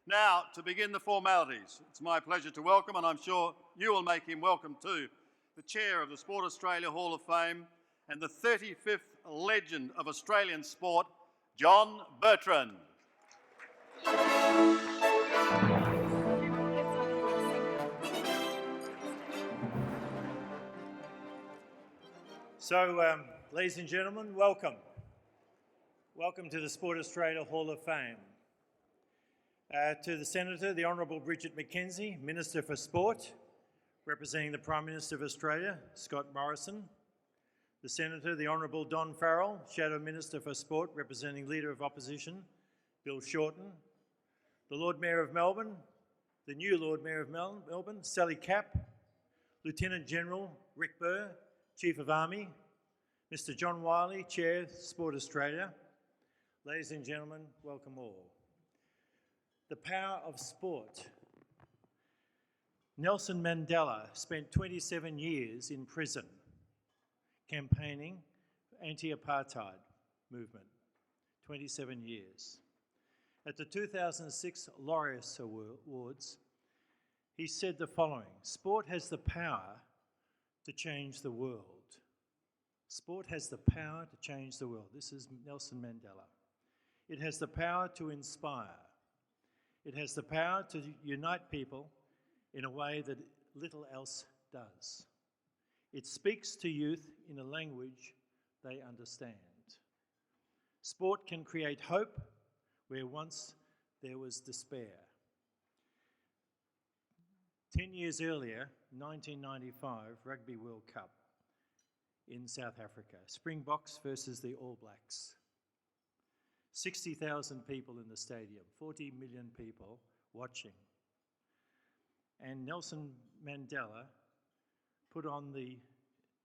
Now, to begin the formalities, it's my pleasure to welcome, and I'm sure you will make him welcome too, the Chair of the Sport Australia Hall of Fame and the 35th legend of Australian sport, John Bertrand. So, ladies and gentlemen, welcome. Welcome to the Sport Australia Hall of Fame. To the Senator, the Honourable Bridget McKenzie, Minister for Sport, representing the Prime Minister of Australia, Scott Morrison. The Senator, the Honourable Don Farrell, Shadow Minister for Sport, representing Leader of Opposition, Bill Shorten. The Lord Mayor of Melbourne, the new Lord Mayor of Melbourne, Sally Capp. Lieutenant General Rick Burr, Chief of Army. Mr John Wiley, Chair, Sport Australia. Ladies and gentlemen, welcome all. The power of sport. Nelson Mandela spent 27 years in prison campaigning for anti-apartheid movement. 27 years. At the 2006 Laureus Awards, he said the following: "Sport has the power to change the world." Sport has the power to change the world. This is Nelson Mandela. It has the power to inspire. It has the power to unite people in a way that little else does. It speaks to youth in a language they understand. Sport can create hope where once there was despair. 10 years earlier, 1995 Rugby World Cup in South Africa, Springboks versus the All Blacks. 60,000 people in the stadium, 40 million people watching. And Nelson Mandela put on the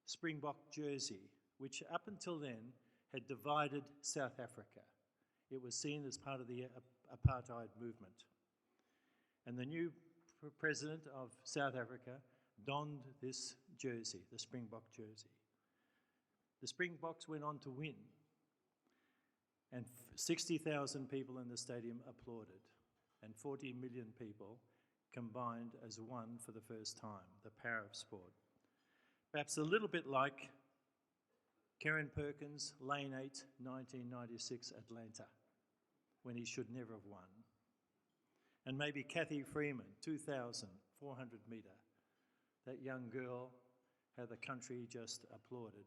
Springbok jersey, which up until then had divided South Africa. It was seen as part of the apartheid movement. And the new president of South Africa donned this jersey, the Springbok jersey. The Springboks went on to win, and 60,000 people in the stadium applauded, and 40 million people combined as one for the first time. The power of sport. Perhaps a little bit like Karen Perkins, Lane 8, 1996 Atlanta, when he should never have won. And maybe Kathy Freeman, 2,000, 400 metre. That young girl, how the country just applauded.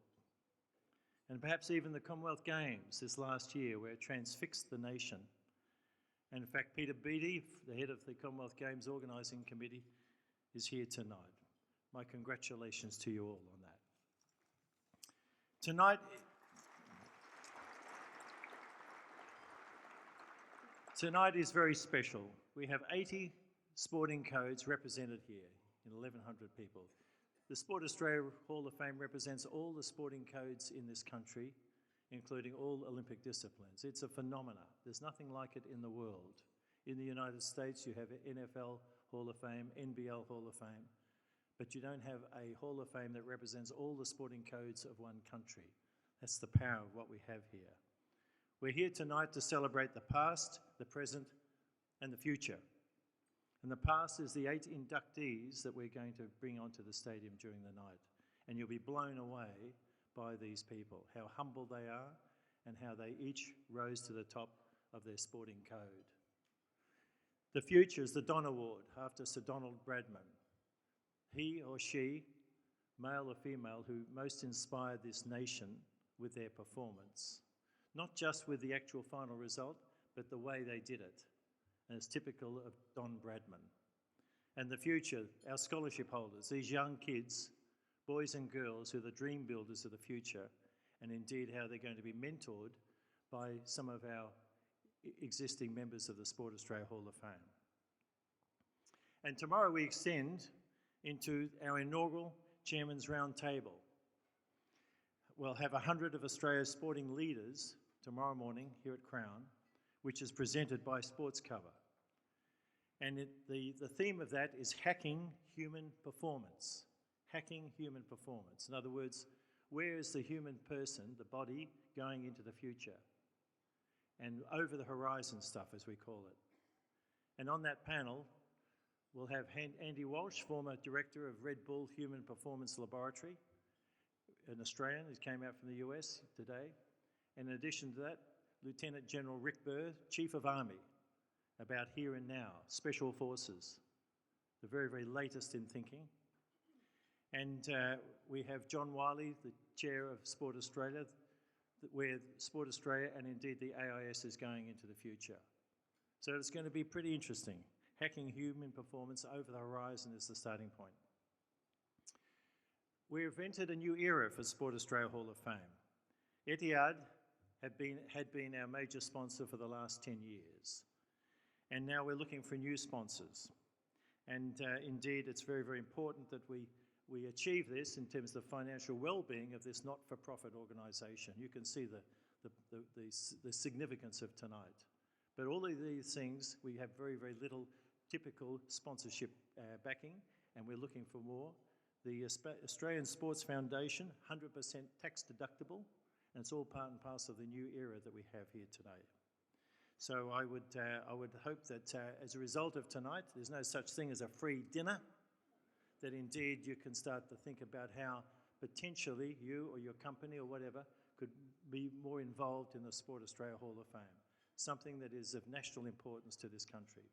And perhaps even the Commonwealth Games this last year, where it transfixed the nation. And in fact, Peter Beattie, the head of the Commonwealth Games Organising Committee, is here tonight. My congratulations to you all on that. Tonight is very special. We have 80 sporting codes represented here in 1,100 people. The Sport Australia Hall of Fame represents all the sporting codes in this country, including all Olympic disciplines. It's a phenomena. There's nothing like it in the world. In the United States, you have NFL Hall of Fame, NBL Hall of Fame, but you don't have a Hall of Fame that represents all the sporting codes of one country. That's the power of what we have here. We're here tonight to celebrate the past, the present, and the future. And the past is the 8 inductees that we're going to bring onto the stadium during the night. And you'll be blown away by these people, how humble they are and how they each rose to the top of their sporting code. The future is the Don Award after Sir Donald Bradman. He or she, male or female, who most inspired this nation with their performance. Not just with the actual final result, but the way they did it. And it's typical of Don Bradman. And the future, our scholarship holders, these young kids, boys and girls who are the dream builders of the future, and indeed how they're going to be mentored by some of our existing members of the Sport Australia Hall of Fame. And tomorrow we extend into our inaugural Chairman's Round Table. We'll have 100 of Australia's sporting leaders tomorrow morning here at Crown, which is presented by Sports Cover. And the theme of that is hacking human performance. Hacking human performance. In other words, where is the human person, the body, going into the future? And over the horizon stuff, as we call it. And on that panel, we'll have Andy Walsh, former director of Red Bull Human Performance Laboratory, an Australian who came out from the US today. And in addition to that, Lieutenant General Rick Burr, Chief of Army, about here and now, Special Forces, the very, very latest in thinking. And we have John Wiley, the Chair of Sport Australia, where Sport Australia and indeed the AIS is going into the future. So it's going to be pretty interesting. Hacking human performance over the horizon is the starting point. We've entered a new era for Sport Australia Hall of Fame. Etihad had been our major sponsor for the last 10 years. And now we're looking for new sponsors. And indeed, it's very, very important that we achieve this in terms of the financial well-being of this not-for-profit organisation. You can see the significance of tonight. But all of these things, we have very, very little typical sponsorship backing, and we're looking for more. The Australian Sports Foundation, 100% tax deductible, and it's all part and parcel of the new era that we have here today. So I would hope that as a result of tonight, there's no such thing as a free dinner, that indeed you can start to think about how potentially you or your company or whatever could be more involved in the Sport Australia Hall of Fame, something that is of national importance to this country.